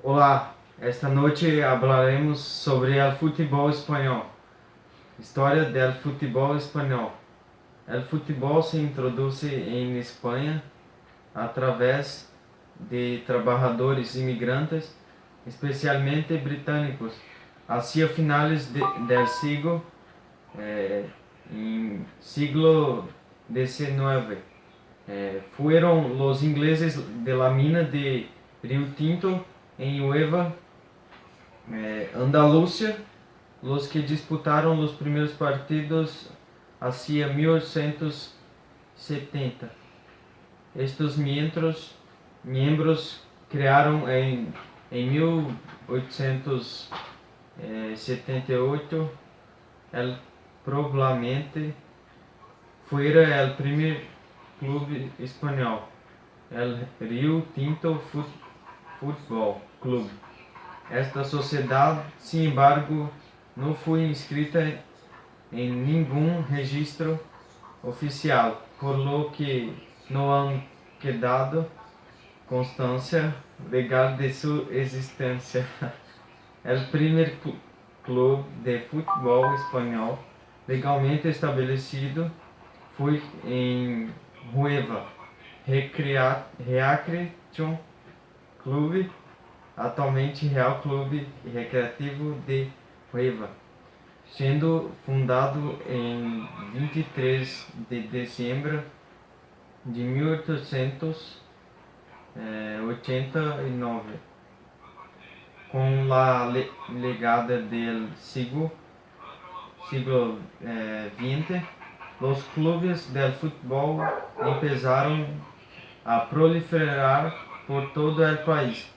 Olá, esta noite hablaremos sobre el fútbol español. Historia del fútbol español. El fútbol se introduce en España a través de trabajadores inmigrantes, especialmente británicos, hacia finales del siglo, en siglo XIX. Fueron los ingleses de la mina de Rio Tinto en Huelva, Andalucía, los que disputaron los primeros partidos hacia 1870. Estos miembros crearon en 1878 el probablemente fuera el primer club español, el Rio Tinto Football Club. Esta sociedad, sin embargo, no fue inscrita en ningún registro oficial, por lo que no han quedado constancia legal de su existencia. El primer club de fútbol español legalmente estabelecido fue en Huelva, Recreation Club, atualmente Real Clube Recreativo de Huelva, sendo fundado em 23 de dezembro de 1889, com a legada del siglo XX. Los clubes del fútbol empezaron a proliferar por todo el país.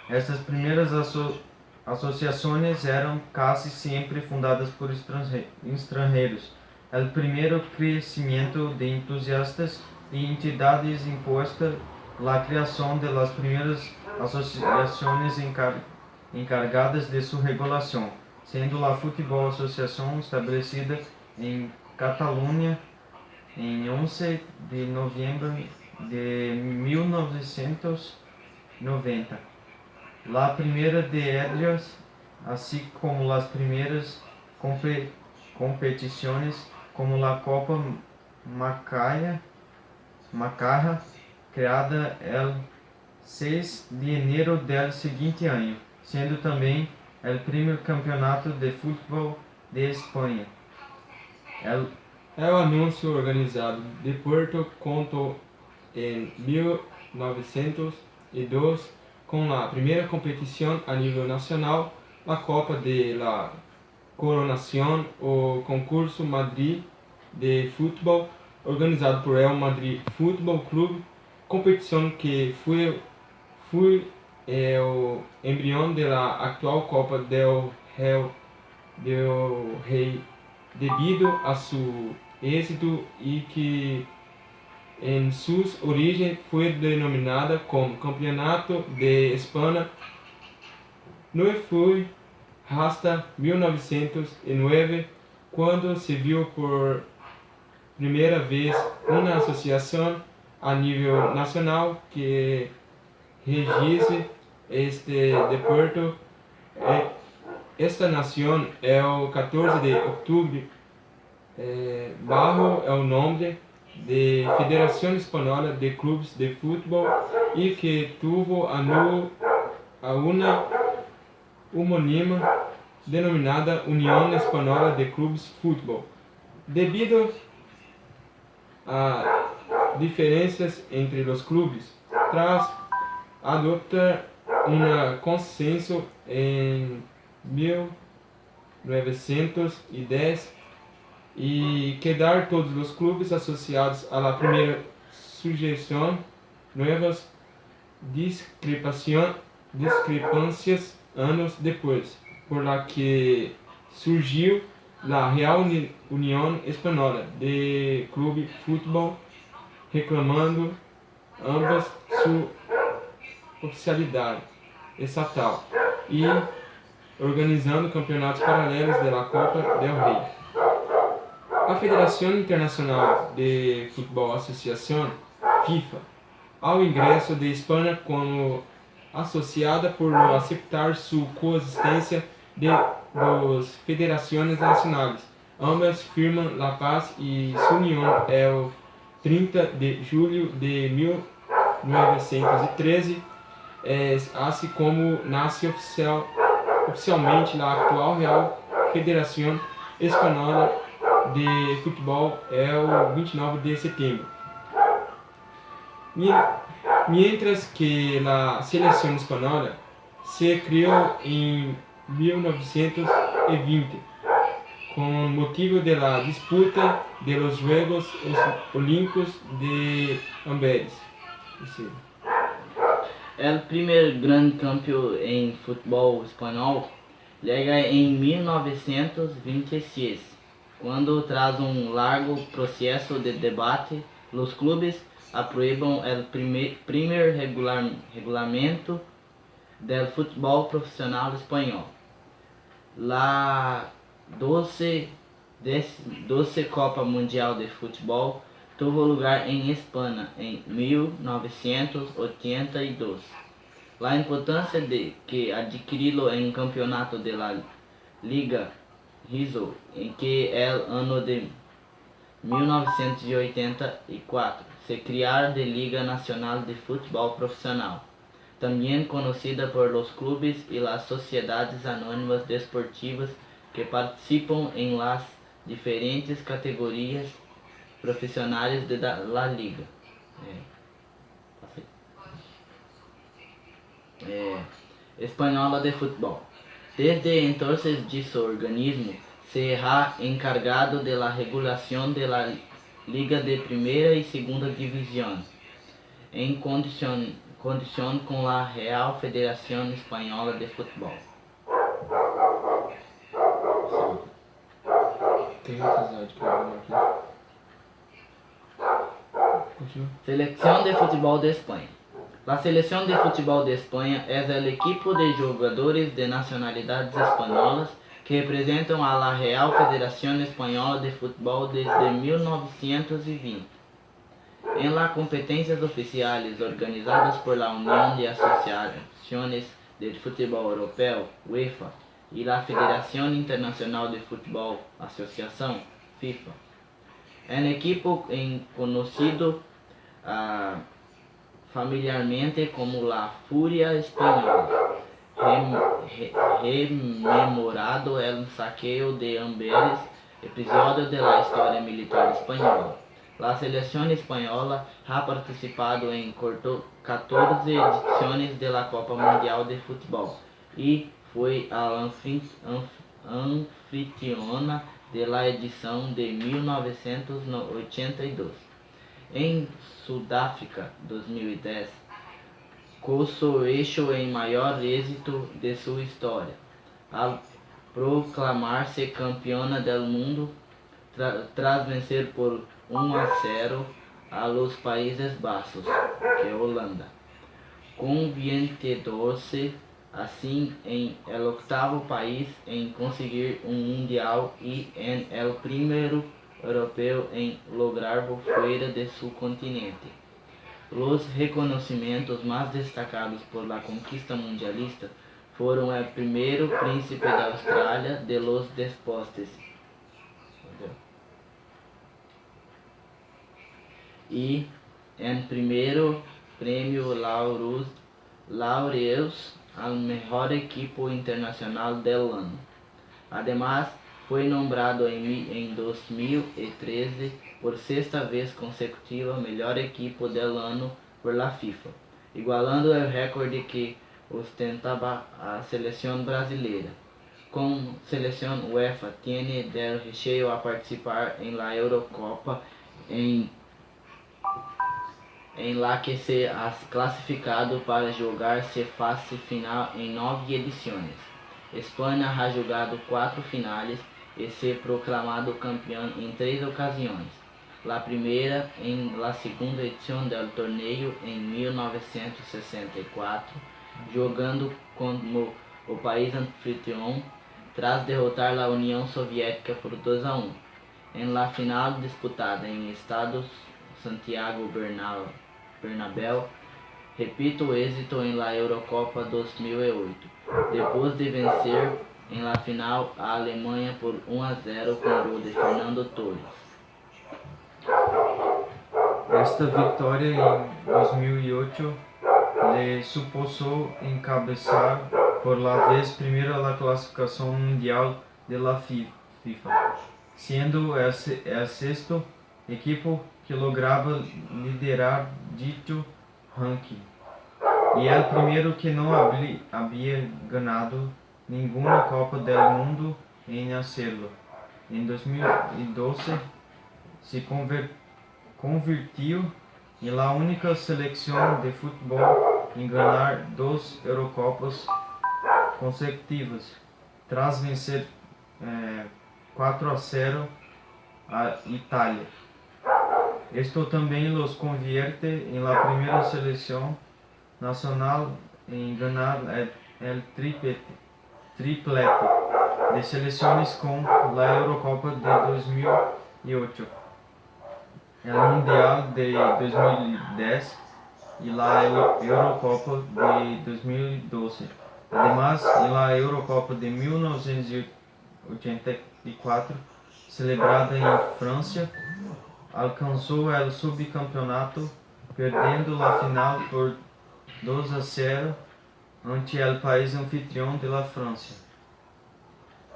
Estas primeiras associações eram quase sempre fundadas por estrangeiros. O primeiro crescimento de entusiastas e entidades imposta a criação de las primeiras associações encargadas de sua regulação, sendo a Futebol Associação estabelecida em Catalunha em 11 de novembro de 1990. La primeira de ellas, así como las primeras competiciones como la Copa Macarra, creada el 6 de enero del seguinte año, sendo também el primer campeonato de fútbol de Espanha. É o anúncio organizado de Puerto Conto em 1902 com a primeira competição a nível nacional, a Copa de la Coronación, o concurso Madrid de Futebol, organizado por El Madrid Football Club, competição que foi o embrião da atual Copa del Rei devido a seu êxito e que em suas origens foi denominada como Campeonato de Espanha. Não foi hasta 1909 quando se viu por primeira vez uma associação a nível nacional que regisse este deporte. Esta nação é o 14 de outubro, bajo o nome de Federação Espanhola de Clubes de Futebol e que tuvo a uma homônima denominada União Espanhola de Clubes de Futebol. Devido a diferenças entre os clubes, tras adoptar consenso em 1910 e quedar todos os clubes associados à primeira sugestão, novas discrepâncias anos depois, por la que surgiu a Real União Espanhola de Clube de Futebol, reclamando ambas sua oficialidade estatal e organizando campeonatos paralelos da Copa del Rei. A Federação Internacional de Futebol Associação, FIFA, ao ingresso de Espanha como asociada por no aceptar su coexistencia de dos federaciones nacionales. Ambas firman la paz y su unión el 30 de julio de 1913, assim como nasce oficialmente a atual Real Federação Espanhola de Futebol el 29 de setembro. Mientras que a seleção espanhola se criou em 1920 com motivo de la disputa de los Juegos Olímpicos de Amberes. El primer gran campeón en fútbol español llega en 1926, cuando tras un largo proceso de debate, los clubes aprueban el primer regulamento del fútbol profesional español. La 12 Copa Mundial de Fútbol tuvo lugar en España en 1982. La importancia de que adquirió en campeonato de la Liga hizo en que el año de 1984 se creara la Liga Nacional de Fútbol Profesional, también conocida por los clubes y las sociedades anónimas deportivas que participan en las diferentes categorías profissionais de la Liga Espanhola de Futebol. Desde entonces de su organismo se ha encargado de la regulación de la Liga de Primera y Segunda División, en condición con la Real Federación Española de Futebol. Selección de Fútbol de España. La Selección de Fútbol de España es el equipo de jugadores de nacionalidades españolas que representan a la Real Federación Española de Fútbol desde 1920. En las competencias oficiales organizadas por la Unión de Asociaciones del Fútbol Europeo, UEFA, y la Federación Internacional de Fútbol, Asociación, FIFA. El equipo conocido familiarmente como la Furia Española, rememorado el saqueo de Amberes, episodio de la historia militar española. La selección española ha participado en 14 ediciones de la Copa Mundial de Fútbol y fue la anfitriona de la edição de 1982. Em Sudáfrica 2010, com seu eixo em maior êxito de sua história, ao proclamar-se campeona do mundo tras vencer por 1-0 a los Países Bajos, que é Holanda, convirtiéndose assim em el octavo país em conseguir mundial e en el primeiro europeu em lograrlo fuera de su continente. Los reconocimientos más destacados por la conquista mundialista fueron el primeiro príncipe de Australia de los deportes y el primeiro prêmio Laureus al mejor equipo internacional del año. Además, fue nombrado en 2013 por sexta vez consecutiva melhor equipo del año por la FIFA, igualando el recorde que ostentaba a selección brasileira. Como selección UEFA tiene del recheio a participar en la Eurocopa, en la que se ha clasificado para jogar-se fase final em 9 edições. Espanha ha jogado 4 finales e se proclamado campeão em 3 ocasiões. La primeira em la segunda edição do torneio em 1964, jogando como o país anfitrião tras derrotar a União Soviética por 2-1. Em la final disputada em Estados Santiago Bernabéu, repite o êxito em la Eurocopa 2008, después de vencer en la final a Alemanha por 1-0 com gol de Fernando Torres. Esta vitória em 2008 le supuso encabezar por la vez primera la clasificación mundial de la FIFA, siendo el sexto equipo que lograba liderar dicho ranking y el primero que no había ganado ninguna Copa del Mundo en hacerlo. En 2012 se convirtió en la única selección de fútbol en ganar 2 Eurocopas consecutivas, tras vencer 4-0 a Italia. Esto también los convierte en la primera selección nacional en ganar el triplete de selecciones con la Eurocopa de 2008, el Mundial de 2010 y la Eurocopa de 2012. Además, en la Eurocopa de 1984, celebrada en Francia, alcanzó el subcampeonato, perdiendo la final por 2-0 ante el país anfitrión de la Francia.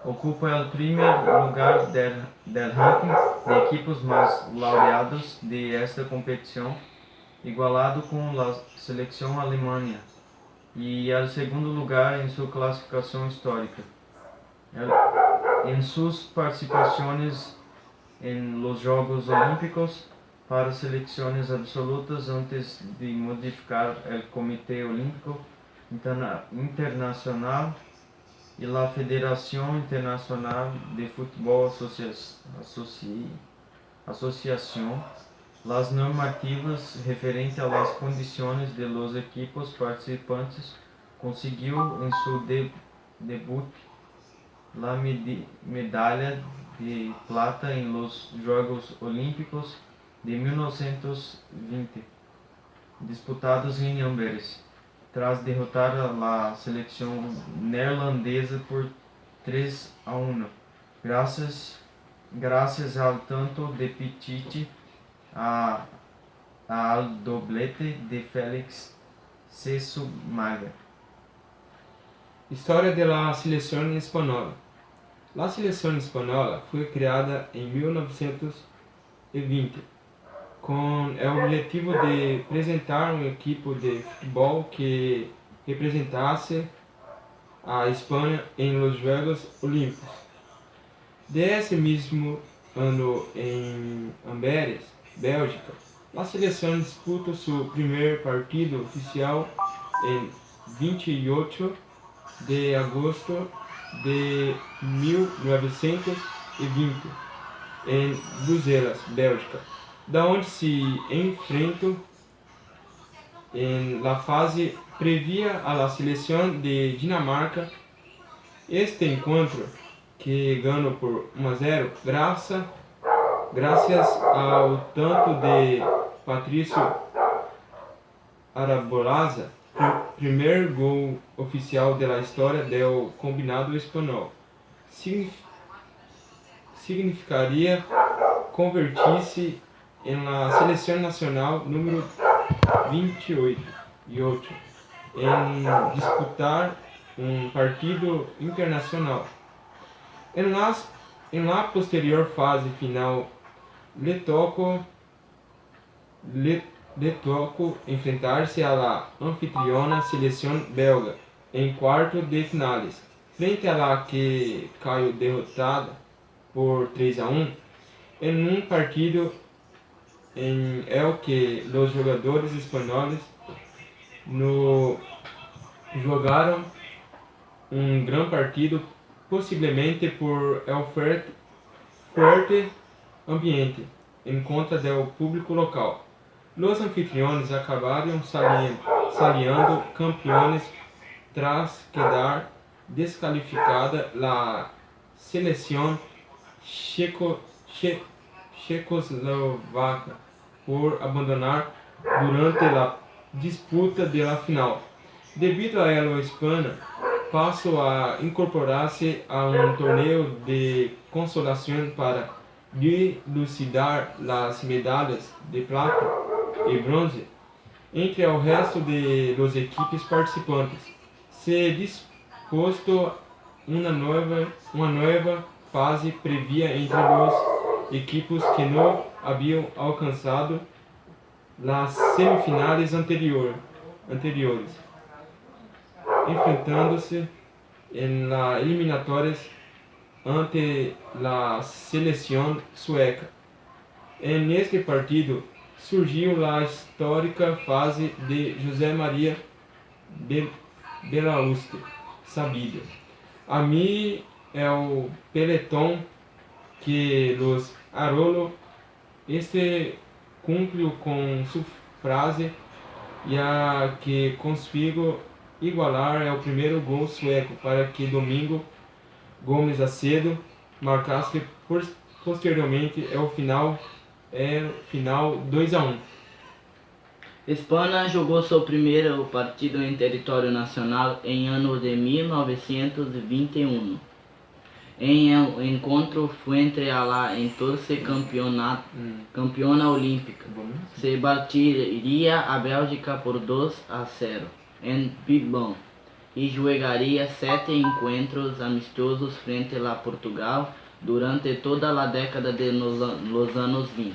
Ocupa el primer lugar del ranking de equipos más laureados de esta competición, igualado con la selección alemana, y el segundo lugar en su clasificación histórica. En sus participaciones en los Juegos Olímpicos para selecciones absolutas antes de modificar el Comité Olímpico Internacional y la Federación Internacional de Fútbol Asociación, las normativas referentes a las condiciones de los equipos participantes, consiguió en su debut la medalla de plata en los Juegos Olímpicos de 1920, disputados en Amberes, tras derrotar a la selección neerlandesa por 3-1, gracias al tanto de Pichichi, al doblete de Félix Sessumaga. História da seleção espanhola. A seleção espanhola foi criada em 1920 com o objetivo de apresentar uma equipe de futebol que representasse a Espanha em los Juegos Olímpicos. Desse mesmo ano em Amberes, Bélgica, a seleção disputa seu primeiro partido oficial em 28 de agosto de 1920 em Bruselas, Bélgica, da onde se enfrentam em la fase previa a la seleção de Dinamarca. Este encontro, que ganhou por 1-0 graças ao tanto de Patrício Arabolaza, primeiro gol oficial da história do combinado espanhol, significaria convertir-se em la seleção nacional número 28 em disputar um partido internacional. Em la posterior fase final, le tocó enfrentar-se a la anfitriona seleção belga em quarto de finales, frente a la que caiu derrotada por 3-1 em um partido em el que os jogadores espanhóis no jogaram um gran partido, possivelmente por el fuerte ambiente em contra do público local. Os anfitriones acabaram saliendo campeões tras quedar descalificada la seleção checoslovaca por abandonar durante disputa de la final. Debido a ello, España pasó a incorporarse a un torneo de consolación para dilucidar las medallas de plata y bronce entre el resto de los equipos participantes. Se dispuso una nueva fase previa entre los equipos que no habían alcanzado las semifinales anteriores, enfrentándose en las eliminatorias ante la selección sueca. En este partido surgiu la histórica fase de José María Belaúste, sabido. A mí el peletón que los Arolo cumpliu com sua frase e a que consigo igualar é o primeiro gol sueco para que Domingo Gomes Acedo marcasse posteriormente é o final 2-1. Espanha jogou seu primeiro partido em território nacional em ano de 1921. Em el encontro frente a la entonces campeona olímpica, se batiria a Bélgica por 2-0 em Bilbao e jogaria 7 encontros amistosos frente a Portugal durante toda a década de los anos 20.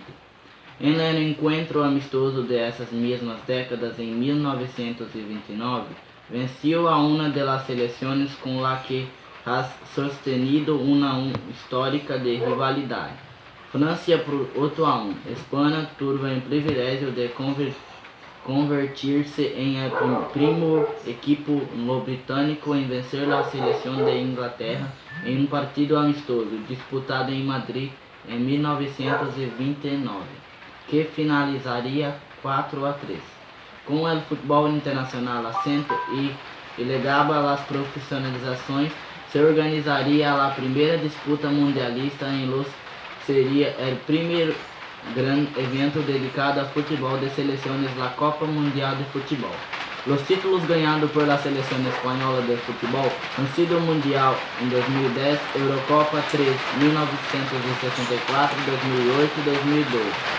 En el encuentro amistoso de essas mesmas décadas, em 1929, venceu a uma de las selecciones com la que has sostenido uma histórica de rivalidade. França por 8-1. Espanha tuvo o privilégio de convertir-se em el primeiro equipo no britânico em vencer a seleção de Inglaterra em um partido amistoso disputado em Madrid em 1929, que finalizaria 4-3. Com o futebol internacional assento e ligado às profissionalizações, se organizaria a primeira disputa mundialista em Los. Seria o primeiro grande evento dedicado a futebol de seleções, la Copa Mundial de Futebol. Los títulos ganhados por la selección española de fútbol han sido Mundial en 2010, Eurocopa 3, 1964, 2008 y 2012.